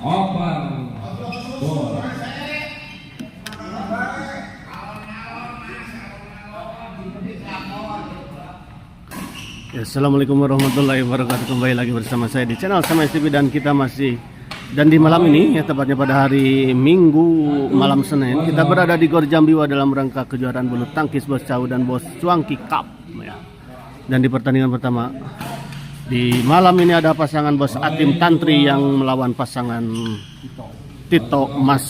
Open. Ball. Ya, Assalamualaikum warahmatullahi wabarakatuh. Kembali lagi bersama saya di channel Samais TV dan kita masih di malam ini ya, tepatnya pada hari Minggu malam Senin, kita berada di Gor Jambiwa dalam rangka kejuaraan bulu tangkis Bos Cau dan Bos Cuangki Cup ya. Dan di pertandingan pertama di malam ini ada pasangan Bos Atim Tantri yang melawan pasangan Tito Mas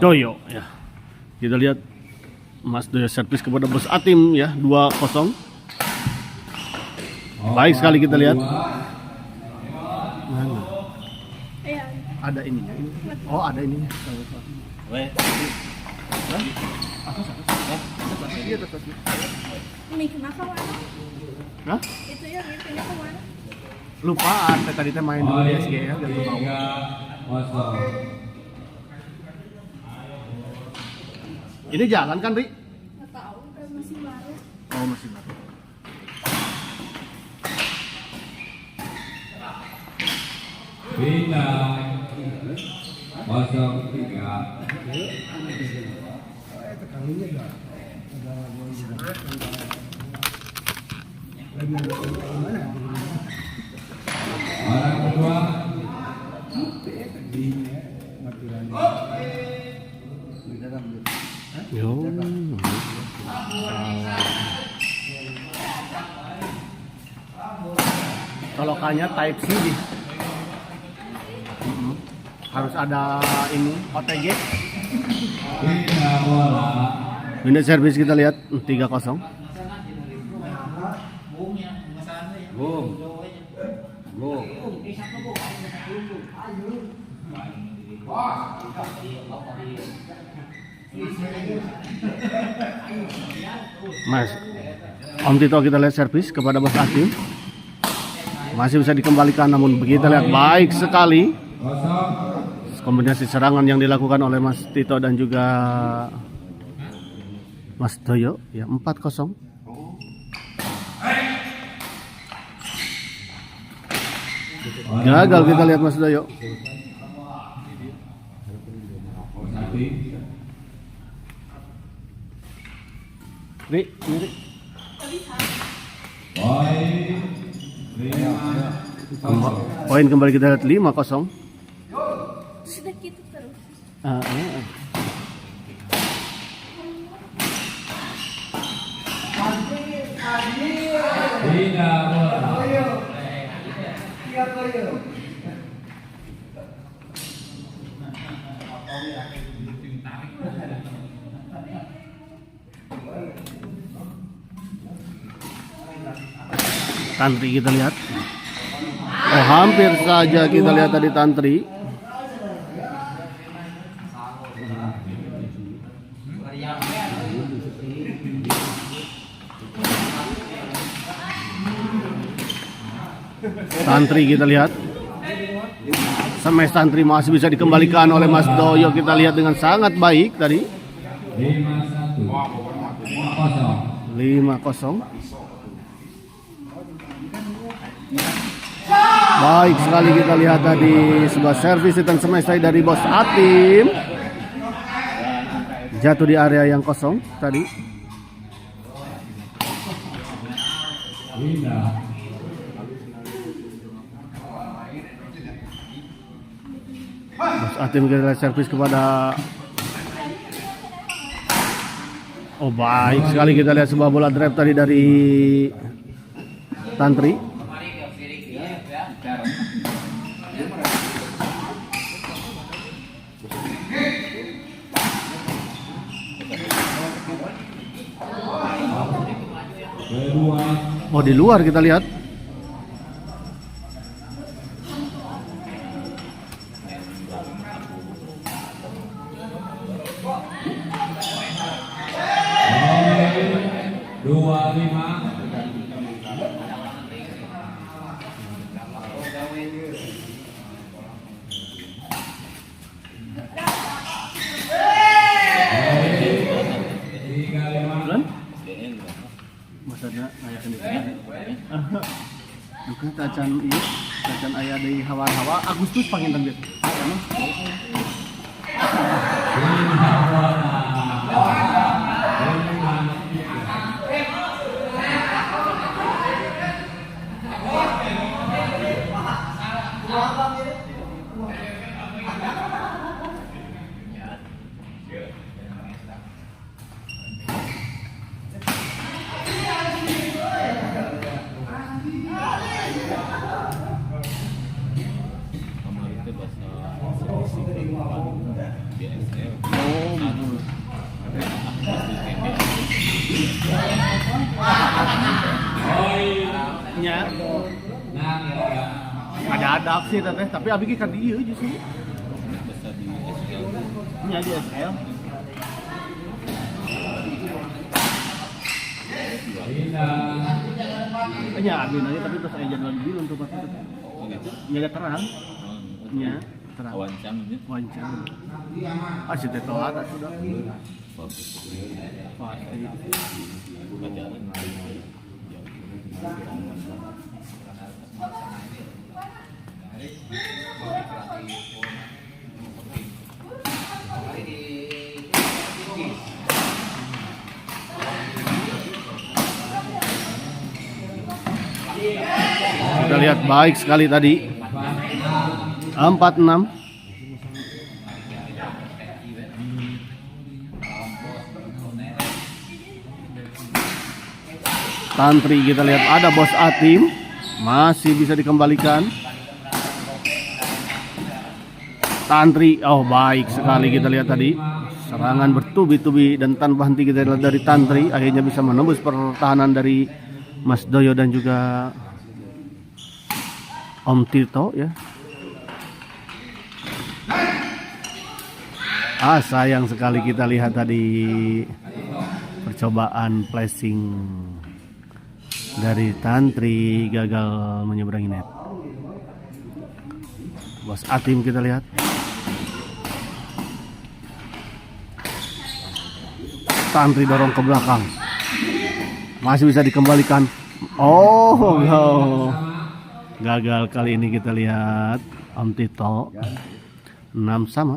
Doyo ya. Kita lihat Mas Doyo servis kepada Bos Atim ya, 2-0. Baik sekali kita lihat. Mana? Ada ininya. Oh, ada ininya. Ini kenapa warna? Hah? Itu ya, ini kemana? Lupa, tadi kita main dulu di SG ya, biar tahu. Ini jalan kan, Ri? Nggak tahu, kan masih baru. Oh, masih baru. Bintang 03. Orang kedua. Yo. Colokannya Type C di. Harus ada ini OTG. Bintang bola. Unit service kita lihat 3-0. Boom. Boom. Mas, Om Tito kita lihat servis kepada Bos Atim. Masih bisa dikembalikan, namun begitu lihat baik sekali kombinasi serangan yang dilakukan oleh Mas Tito dan juga Mas Doyo ya, 4-0. Gagal kita lihat Mas Doyo. Ri, ini poin kembali kita lihat 5-0. Sudah gitu terus. Bintang bola. Tantri kita lihat. Oh, hampir saja kita lihat tadi Tantri. Tantri kita lihat. Sampai Tantri masih bisa dikembalikan oleh Mas Doyo, kita lihat dengan sangat baik tadi. 5-0. Baik sekali kita lihat tadi sebuah servis dan semestai dari Bos Atim. Jatuh di area yang kosong tadi. Bos Atim kita lihat servis kepada. Oh, baik sekali kita lihat sebuah bola drive tadi dari Tantri. Oh, di luar kita lihat. Maksudnya ayah sendiri. Duka tacan iya, tacan aya di hawa-hawa Agustus panginten bieu. Anu. Nya ada adap sih teteh, tapi abi ge ka dieu justru. Nya di SL. Nya abi nanya tapi terus aya jadwal di untuk pas itu. Nya terang. Nya terang. Wancang ini. Wancang. Ah si teh telat sudah. Pasti. Kita lihat baik sekali tadi 46. Tantri kita lihat ada Bos Atim masih bisa dikembalikan. Tantri, oh baik sekali kita lihat tadi serangan bertubi-tubi dan tanpa henti kita lihat dari Tantri akhirnya bisa menembus pertahanan dari Mas Doyo dan juga Om Tito ya. Sayang sekali kita lihat tadi percobaan flashing dari Tantri gagal menyeberangi net. Bos Atim kita lihat. Tantri dorong ke belakang. Masih bisa dikembalikan. Oh, no. Gagal kali ini kita lihat Om Tito. 6 sama.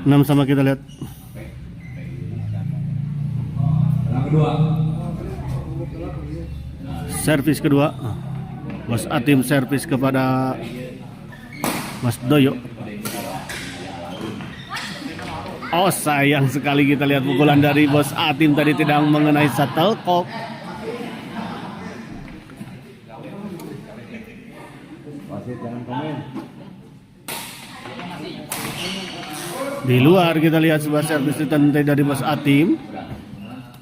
Enam sama kita lihat. Yang kedua. Servis kedua. Bos Atim servis kepada Mas Doyo. Oh sayang sekali kita lihat pukulan dari Bos Atim tadi tidak mengenai shuttlecock. Di luar kita lihat sebuah servis ditentang dari Bos Atim.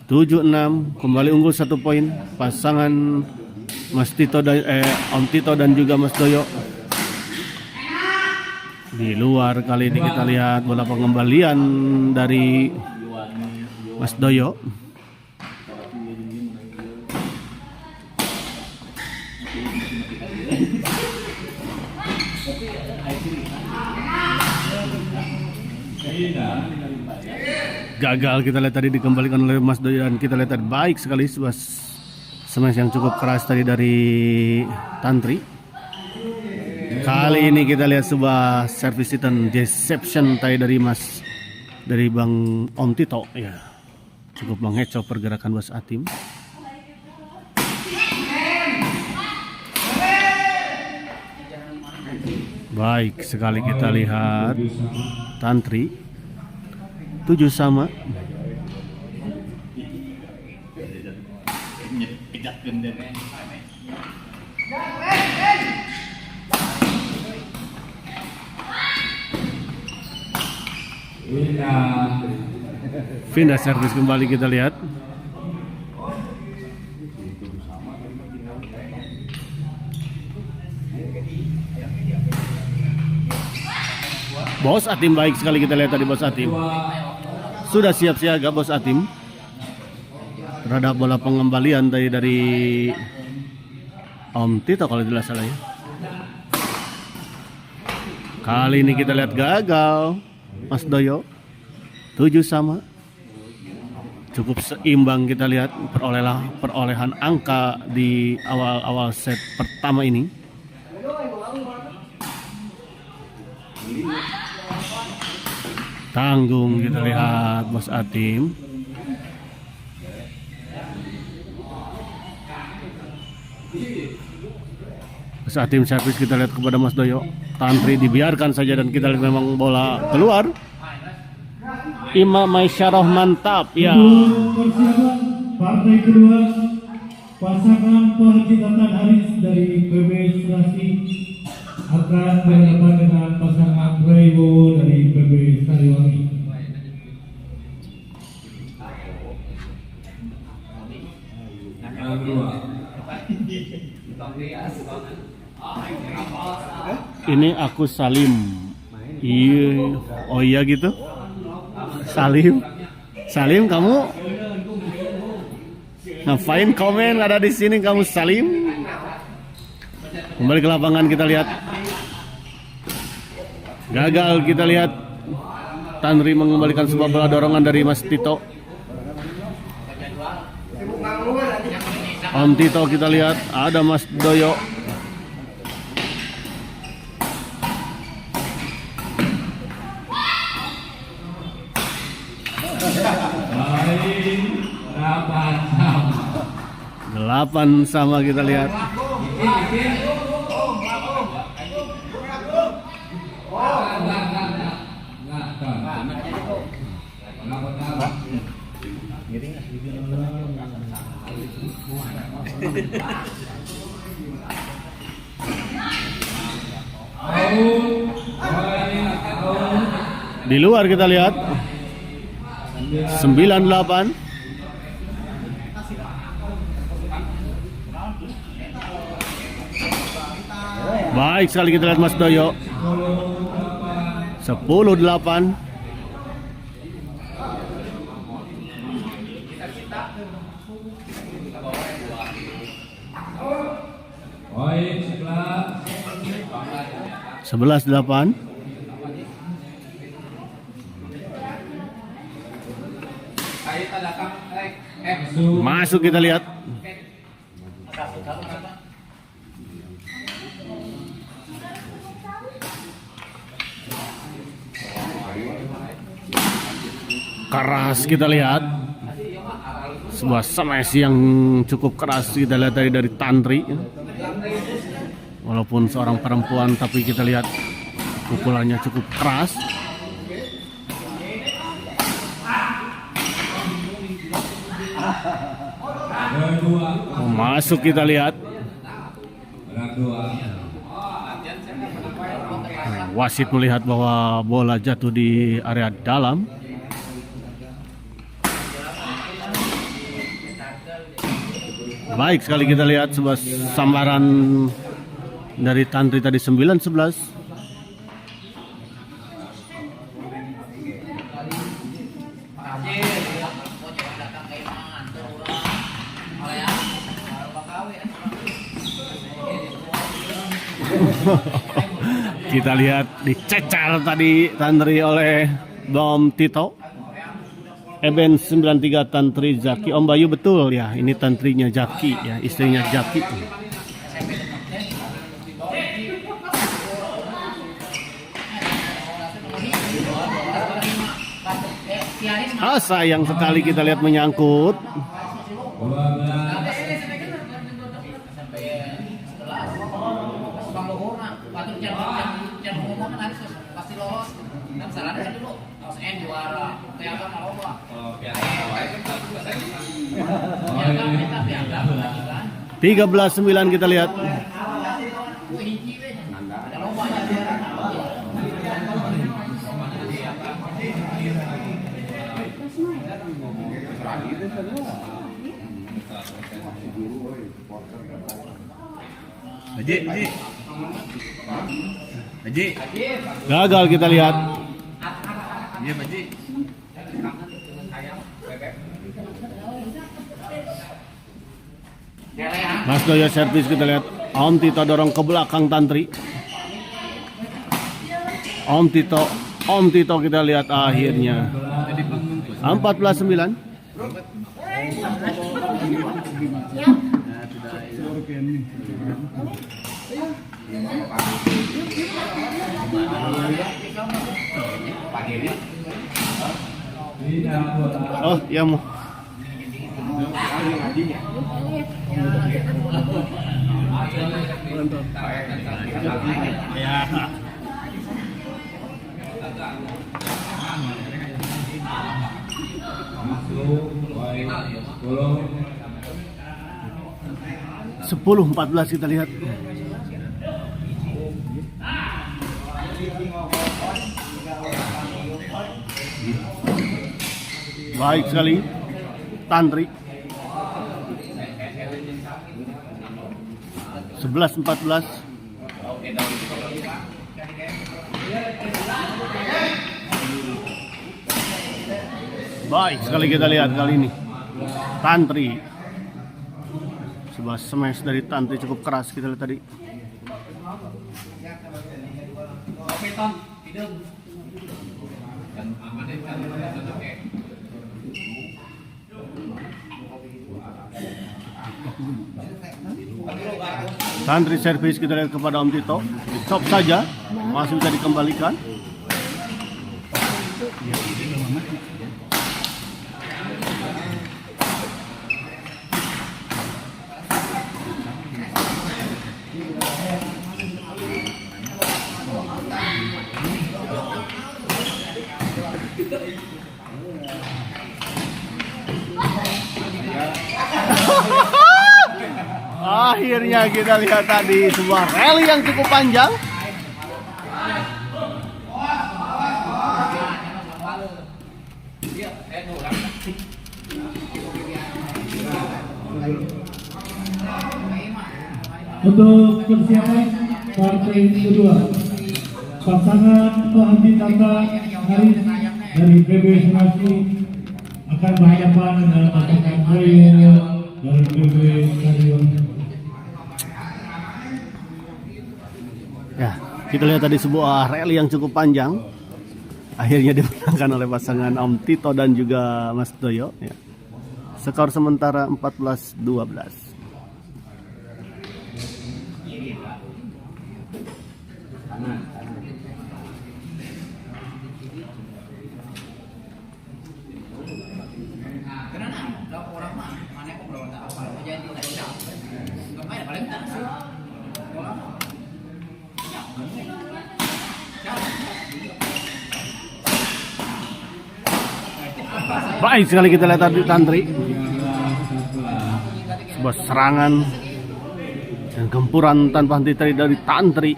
7-6 kembali unggul 1 poin pasangan Mas Tito dan Om Tito dan juga Mas Doyo. Di luar kali ini kita lihat bola pengembalian dari Mas Doyo. Gagal kita lihat tadi dikembalikan oleh Mas Doyo dan kita lihat tadi baik sekali sebuah smash yang cukup keras tadi dari Tantri. Kali ini kita lihat sebuah service return deception tadi dari Bang Om Tito ya. Cukup mengecoh pergerakan Bos Atim. Baik sekali kita lihat Tantri 7 sama. Pindah servis kembali kita lihat. Bos Atim baik sekali kita lihat tadi Bos Atim. Sudah siap siaga Bos Atim terhadap bola pengembalian tadi dari Om Tito kalau tidak salah ya. Kali ini kita lihat gagal Mas Doyo. 7-sama. Cukup seimbang kita lihat perolehan angka di awal-awal set pertama ini. Tanggung kita lihat Bos Atim. Bos Atim servis kita lihat kepada Mas Doyo. Tantri dibiarkan saja dan kita lihat memang bola keluar. Imam Maisyarah mantap ya. Persiapan partai kedua pasangan Perhitatan Haris dari PB Serasi akan berhadapan dengan pasangan Raiwo dari PB Sariwangi. Yang kedua. Ini aku Salim. Iya, oh iya gitu. Salim kamu ngapain komen ada di sini kamu Salim? Kembali ke lapangan kita lihat. Gagal kita lihat. Tanri mengembalikan sebuah bola dorongan dari Mas Tito. Om Tito kita lihat ada Mas Doyo. Delapan sama kita lihat. Di luar kita lihat 9-8. Baik sekali kita lihat Mas Doyo. 10-8. Poin 11-8. Masuk kita lihat. Keras kita lihat. Sebuah smash yang cukup keras kita lihat dari Tantri. Walaupun seorang perempuan tapi kita lihat pukulannya cukup keras. Oh, masuk kita lihat. Wasit melihat bahwa bola jatuh di area dalam. Baik sekali kita lihat sebuah sambaran dari Tantri tadi 9-11. Kita lihat dicecar tadi Tantri oleh Bom Tito. Eben 93 Tantri Zaki. Om Bayu betul ya, ini tantrinya Zaki ya, istrinya Zaki. Sayang sekali kita lihat menyangkut. Tiga 13-9 kita lihat. Gagal kita lihat. Iya, Baji. Mas Doyo servis kita lihat. Om Tito dorong ke belakang Tantri. Om Tito kita lihat akhirnya 14-9. Oh, ya mau. Ya. Masuk, 10-14 kita lihat. Baik sekali Tantri. 11-14. Baik sekali kita lihat kali ini Tantri. Sebuah smash dari Tantri cukup keras kita lihat tadi. Tantri servis kita lihat kepada Om Tito. Stop saja, masih bisa dikembalikan. Akhirnya kita lihat tadi sebuah rally yang cukup panjang. Untuk persiapan partai kedua, pasangan Pak Tata Haris dari PB Sulawesi akan berhadapan dengan pasangan Rayo dari PB Stadion. Ya, kita lihat tadi sebuah rally yang cukup panjang. Akhirnya dimenangkan oleh pasangan Om Tito dan juga Mas Doyo. Ya. Skor sementara 14-12. Baik sekali kita lihat tadi Tantri. Sebuah serangan dan gempuran tanpa henti dari Tantri.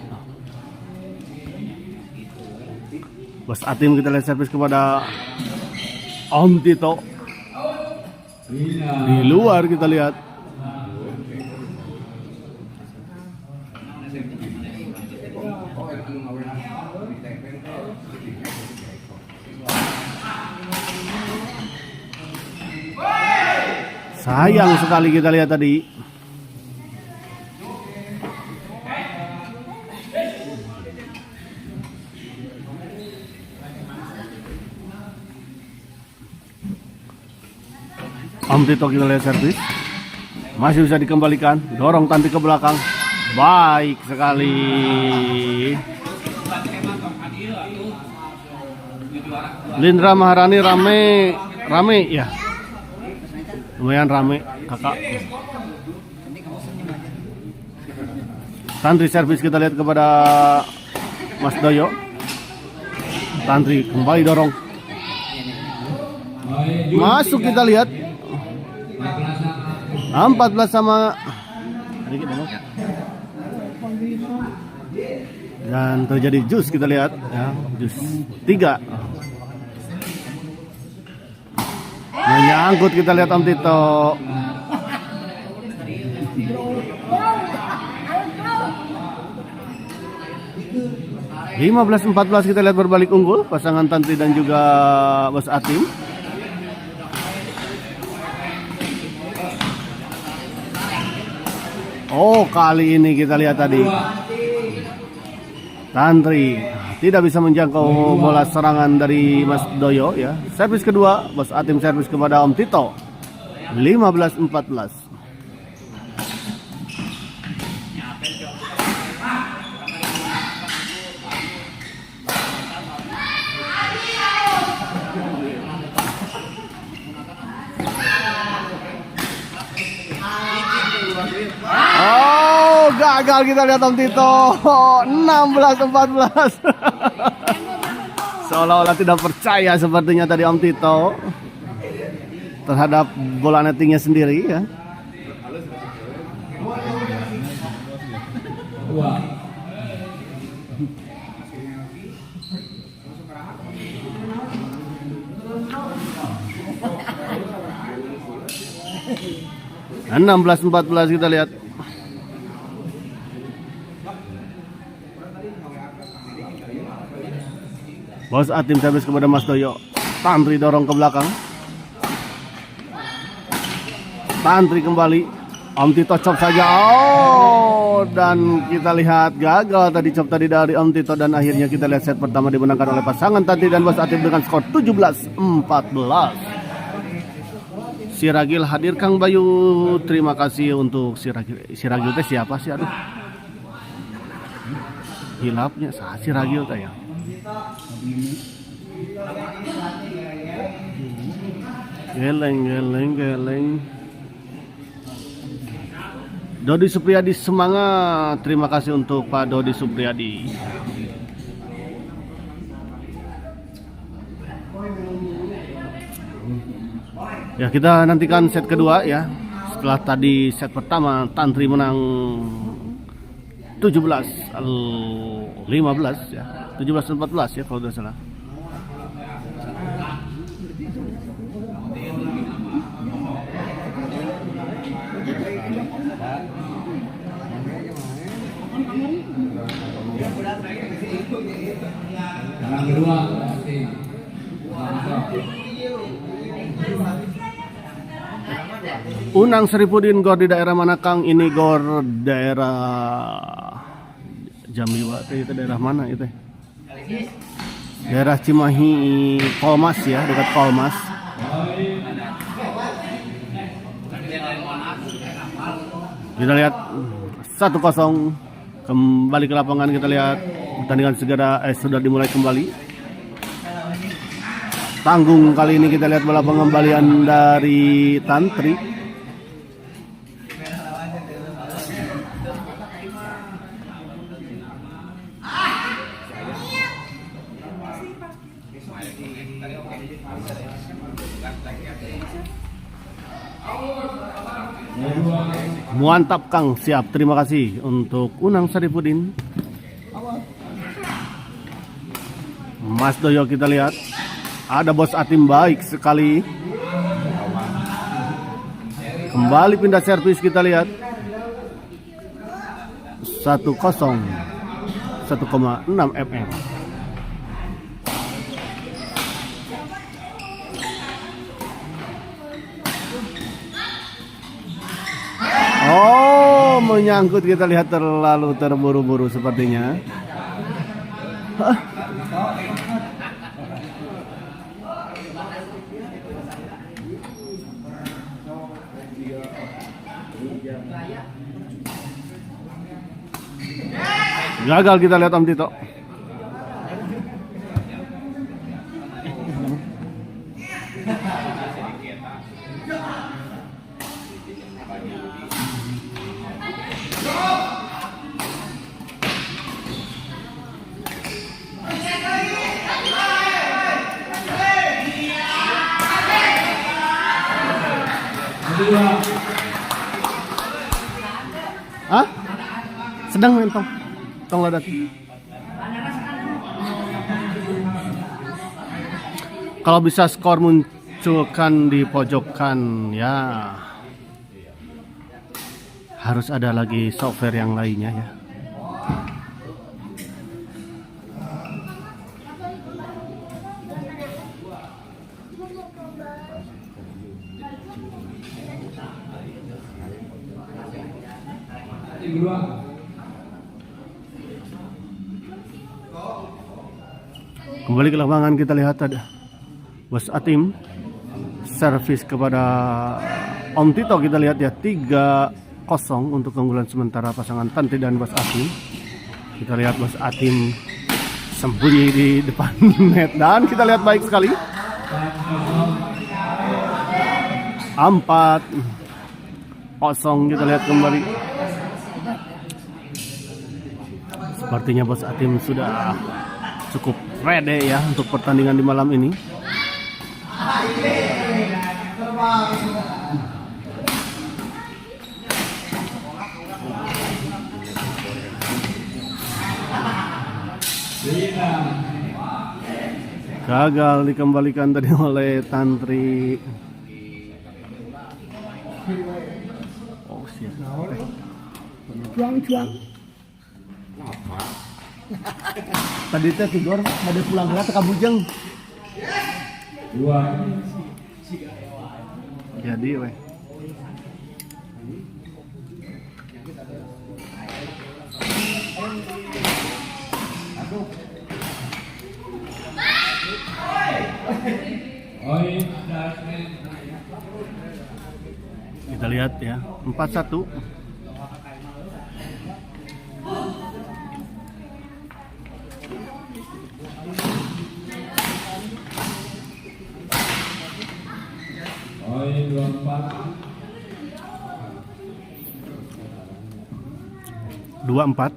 Bos Atim kita lihat servis kepada Om Tito. Di luar kita lihat. Sayang sekali kita lihat tadi. Om Tito kita lihat servis. Masih bisa dikembalikan. Dorong Tantri ke belakang. Baik sekali. Lindra Maharani rame ya. Lumayan rame kakak. Tantri servis kita lihat kepada Mas Doyo. Tantri kembali dorong. Masuk kita lihat. 14 sama dan terjadi jus kita lihat ya, jus 3. Menyangkut kita lihat Om Tito. 15-14 kita lihat berbalik unggul pasangan Tantri dan juga Bos Atim. Oh, kali ini kita lihat tadi Tantri tidak bisa menjangkau bola serangan dari Mas Doyo ya. Servis kedua, Bos Atim servis kepada Om Tito. 15-14. Oh, gagal kita lihat Om Tito. 16-14. Seolah-olah tidak percaya sepertinya tadi Om Tito terhadap bola nettingnya sendiri ya. Nah, 16-14 kita lihat. Bos Atim servis kepada Mas Doyo. Tantri dorong ke belakang. Tantri kembali. Om Tito chop saja. Oh, dan kita lihat gagal tadi chop tadi dari Om Tito dan akhirnya kita lihat set pertama dimenangkan oleh pasangan Tantri dan Bos Atim dengan skor 17-14. Siragil hadir Kang Bayu. Terima kasih untuk Siragil. Siragil teh siapa sih? Aduh. Hilapnya Siragil teh ya. Geleng. Dodi Supriyadi semangat. Terima kasih untuk Pak Dodi Supriyadi. Ya, kita nantikan set kedua ya. Setelah tadi set pertama Tantri menang 17-15 ya. 17-14 ya kalau tidak salah. Yang kedua, Unang Seripudin gor di daerah mana Kang? Ini gor daerah Jambiwa itu daerah mana itu? Daerah Cimahi Kolmas ya, dekat Kolmas. Kita lihat 1-0 kembali ke lapangan. Kita lihat pertandingan sudah dimulai kembali. Tanggung kali ini kita lihat bola pengembalian dari Tantri. Mantap Kang, siap. Terima kasih untuk Unang Saripudin. Mas Doyo kita lihat. Ada Bos Atim baik sekali. Kembali pindah servis kita lihat. 1-0. 1,6 mm. Oh, menyangkut kita lihat terlalu terburu-buru sepertinya. Gagal kita lihat Om Tito. Hah? Sedang main tong ladat. Kalau bisa skor munculkan di pojokan ya, harus ada lagi software yang lainnya ya. kedua. Kembali ke lapangan, kita lihat ada Bos Atim servis kepada Om Tito. Kita lihat ya 3-0 untuk keunggulan sementara pasangan Tantri dan Bos Atim. Kita lihat Bos Atim sembunyi di depan net dan kita lihat baik sekali 4-0. Kita lihat kembali. Sepertinya Bos Atim sudah cukup ready ya untuk pertandingan di malam ini. Gagal dikembalikan tadi oleh Tantri. Oh siap. Juang. Tadi teh Tigor ada pulang gerak ke Kabujeng. 2. Jadi weh. Kita lihat ya 4-1. Poin 2-4.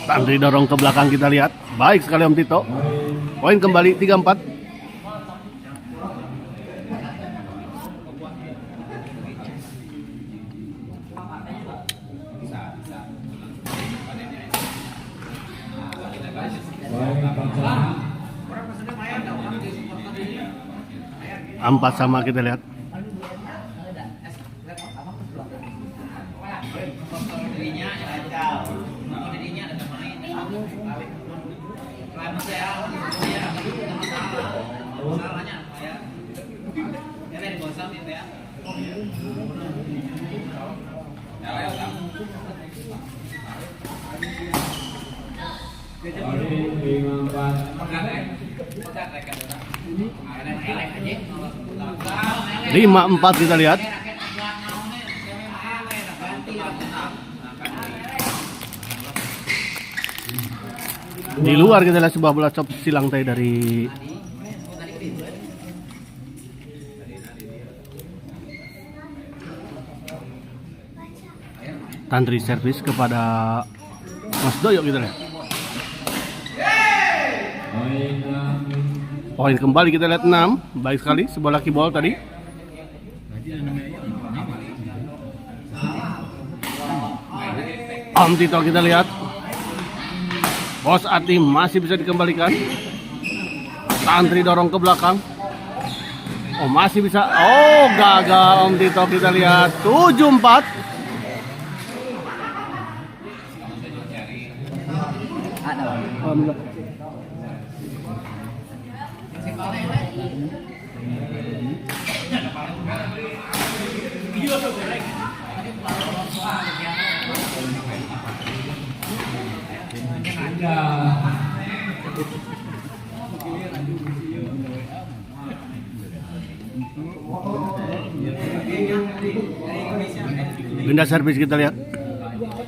Tantri dorong ke belakang, kita lihat. Baik sekali Om Tito. Poin kembali 3-4. Empat sama, kita lihat. Lima 4 kita lihat. Di luar kita lihat sebuah bola chop silang tadi dari Tantri, servis kepada Mas Doyo kita lihat. Poin kembali kita lihat 6. Baik sekali sebuah lucky ball tadi. Om Tito kita lihat. Bos Atim masih bisa dikembalikan. Tantri dorong ke belakang. Oh masih bisa. Oh gagal Om Tito, kita lihat 7-4. Benda servis kita lihat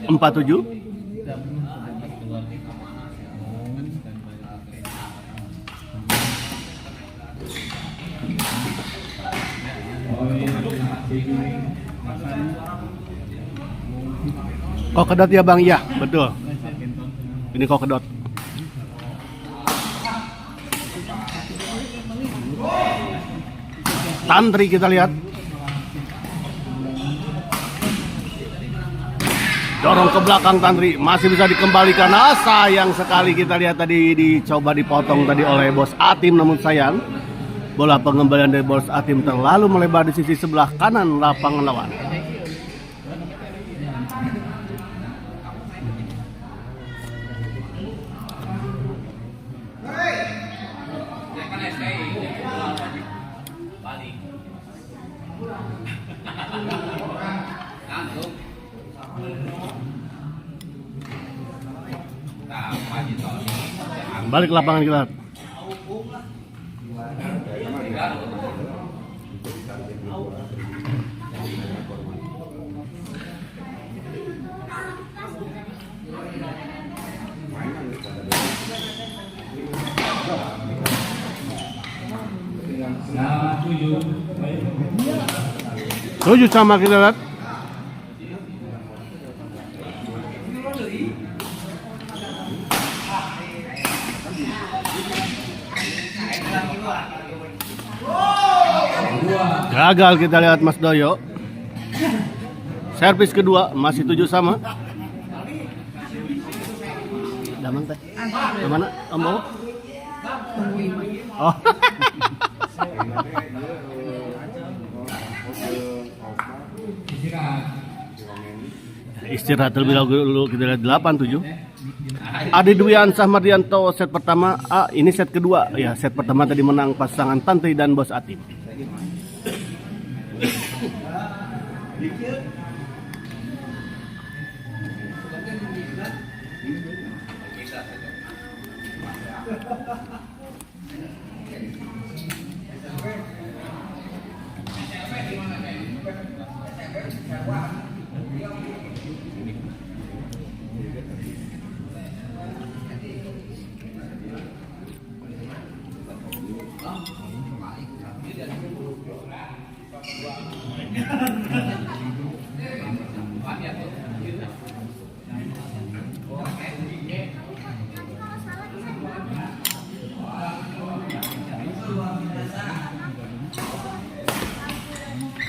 4-7. Kokedot ya Bang, iya betul. Ini kokedot. Tantri kita lihat. Dorong ke belakang Tantri, masih bisa dikembalikan. Ah, sayang sekali, kita lihat tadi dicoba dipotong tadi oleh Bos Atim, namun sayang bola pengembalian dari Bos Atim terlalu melebar di sisi sebelah kanan lapangan lawan. Balik ke lapangan kita. Nah, 7. 7 sama kita lihat. Gagal kita lihat Mas Doyo. Servis kedua masih 7 sama. Damang teh. Kemana? Om mau? Oh. Istirahat terlebih dahulu kita lihat 8-7. Adi Dwi Ansah Mardianto set pertama. Ini set kedua. Ya, set pertama tadi menang pasangan Tantri dan Bos Atim.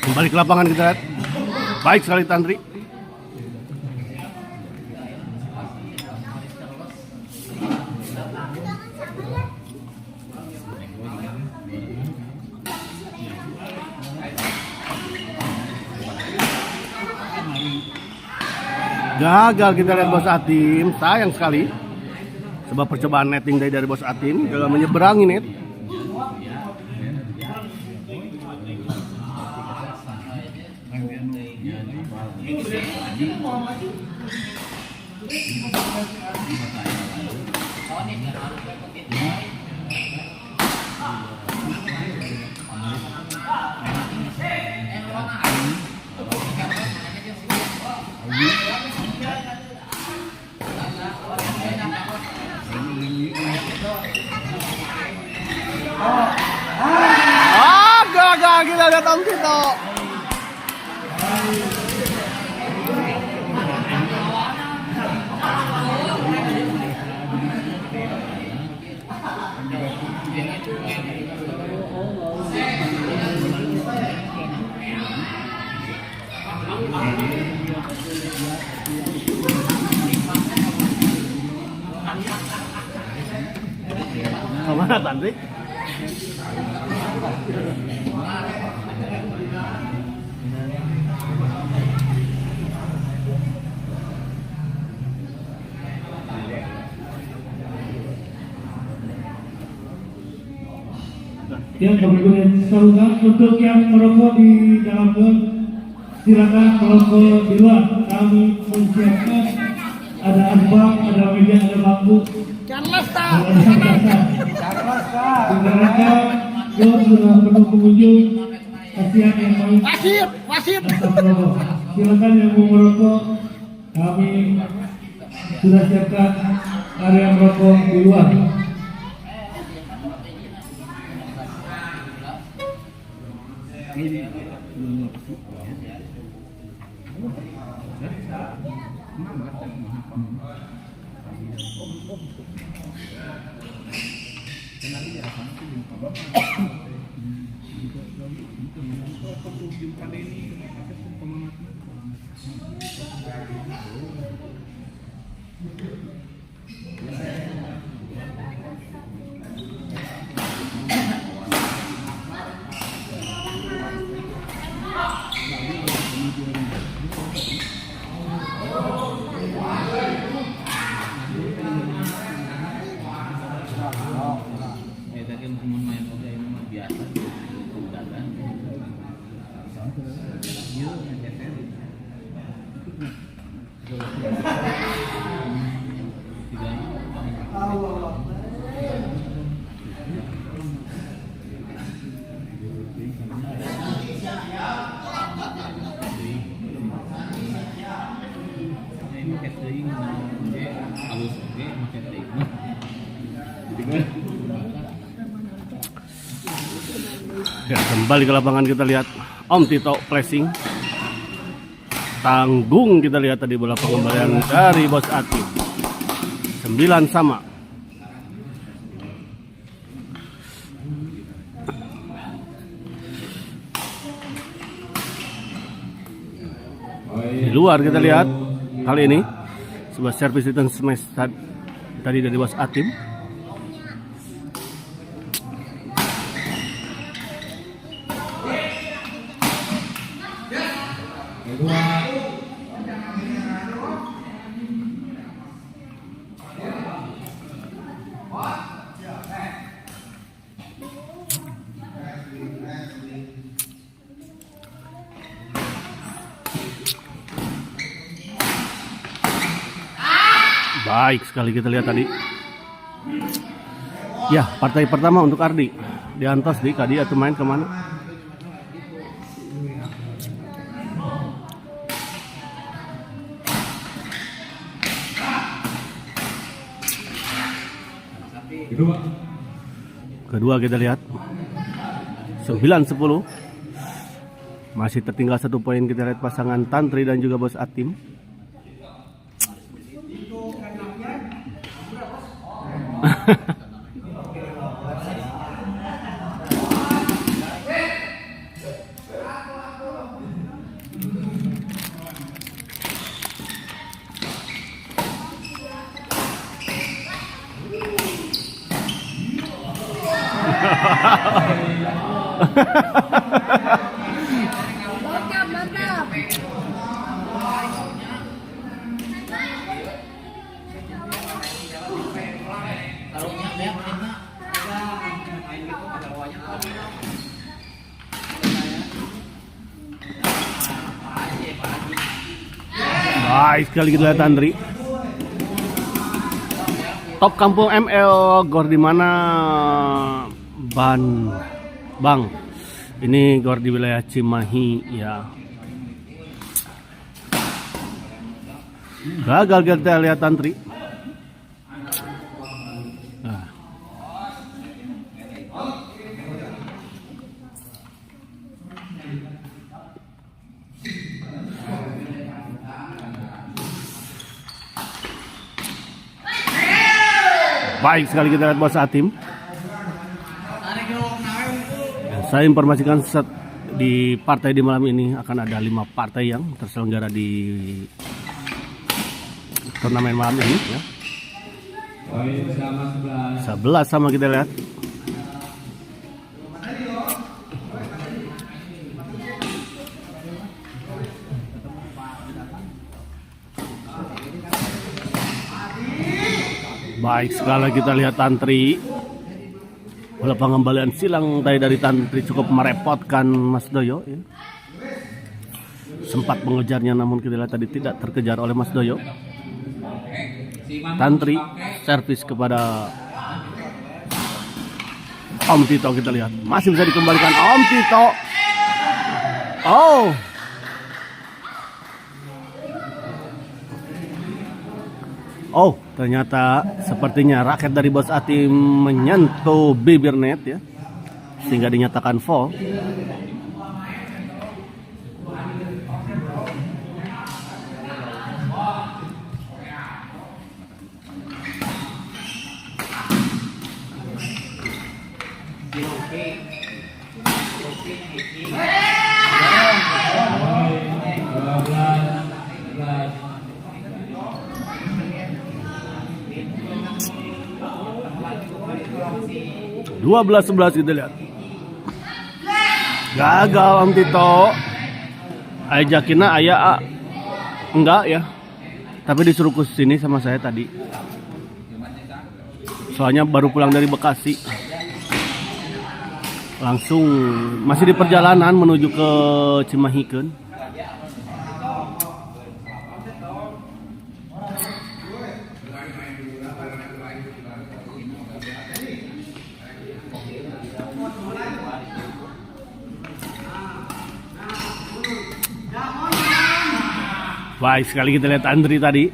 Kembali ke lapangan kita lihat. Baik sekali Tantri. Gagal kita lihat Bos Atim, sayang sekali. Sebab percobaan netting dari Bos Atim gagal menyeberangi net. Gagal kita lihat Om Tito. Kemana Tantri? Yang berikutnya saluran untuk yang merokok di dalam bus, silakan merokok di luar. Kami menyiapkan ada asbak, ada meja, ada bangku. Charles tak. Mereka sudah penuh pengunjung. Kasihan yang mau. Wasit. Silakan yang mau merokok. Kami sudah siapkan area merokok di luar. halus oke makin trik. Ya, kembali ke lapangan kita lihat Om Tito pressing. Tanggung kita lihat tadi bola pengembalian dari Bos Atim. 9 sama. Di luar kita lihat kali ini sebuah service return smash tadi dari Bos Atim. Kedua. Baik sekali kita lihat tadi. Ya, partai pertama untuk Ardi. Diantos di Kadi atau main kemana? Kedua kita lihat 9-10. Masih tertinggal 1 poin kita lihat pasangan Tantri dan juga Bos Atim. Mantap. Baik sekali kita lihat Andri. Top kampung ML gor di mana Bang. Ini gor di wilayah Cimahi ya. Gagal kita lihat Tantri. Nah. Baik sekali kita lihat Bos Atim. Saya informasikan di partai di malam ini akan ada 5 partai yang terselenggara di turnamen malam ini ya. Poin sama 11 sama kita lihat. Baik sekali kita lihat Tantri. Bola pengembalian silang tadi dari Tantri cukup merepotkan Mas Doyo ya. Sempat mengejarnya namun kita lihat tadi tidak terkejar oleh Mas Doyo. Tantri servis kepada Om Tito kita lihat. Masih bisa dikembalikan Om Tito. Oh, ternyata sepertinya raket dari Bos Atim menyentuh bibir net ya. Sehingga dinyatakan foul. Dua 12-11 kita lihat. Gagal Om Tito. Ajakina ayah enggak ya. Tapi disuruh ke sini sama saya tadi. Soalnya baru pulang dari Bekasi. Langsung masih di perjalanan menuju ke Cimahikeun. Baik sekali kita lihat Andri tadi.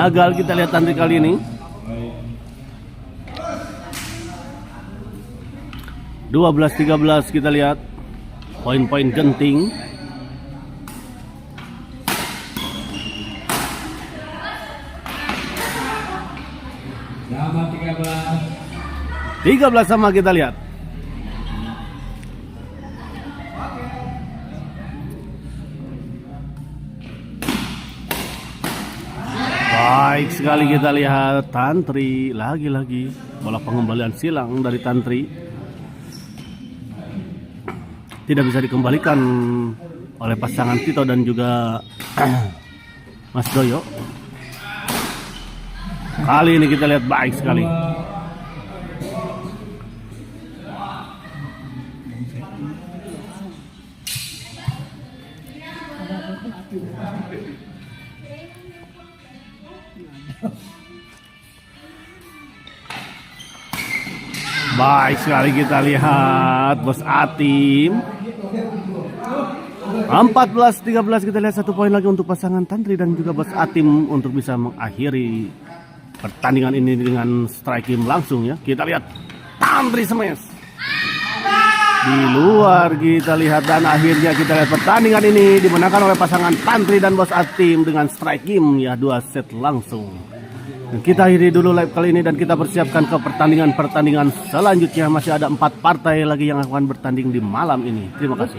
gagal kita lihat Tantri kali ini. 12-13 kita lihat poin-poin genting. Sama 13. 13 sama kita lihat. Baik sekali kita lihat Tantri lagi-lagi bola pengembalian silang dari Tantri tidak bisa dikembalikan oleh pasangan Tito dan juga Mas Doyo. Kali ini kita lihat baik sekali. Baik sekali kita lihat Bos Atim. 14-13 kita lihat 1 poin lagi untuk pasangan Tantri dan juga Bos Atim untuk bisa mengakhiri pertandingan ini dengan striking langsung ya. Kita lihat Tantri smash di luar kita lihat dan akhirnya kita lihat pertandingan ini dimenangkan oleh pasangan Tantri dan Bos Atim dengan striking ya 2 set langsung. Dan kita akhiri dulu live kali ini dan kita persiapkan ke pertandingan selanjutnya. Masih ada 4 partai lagi yang akan bertanding di malam ini. Terima kasih.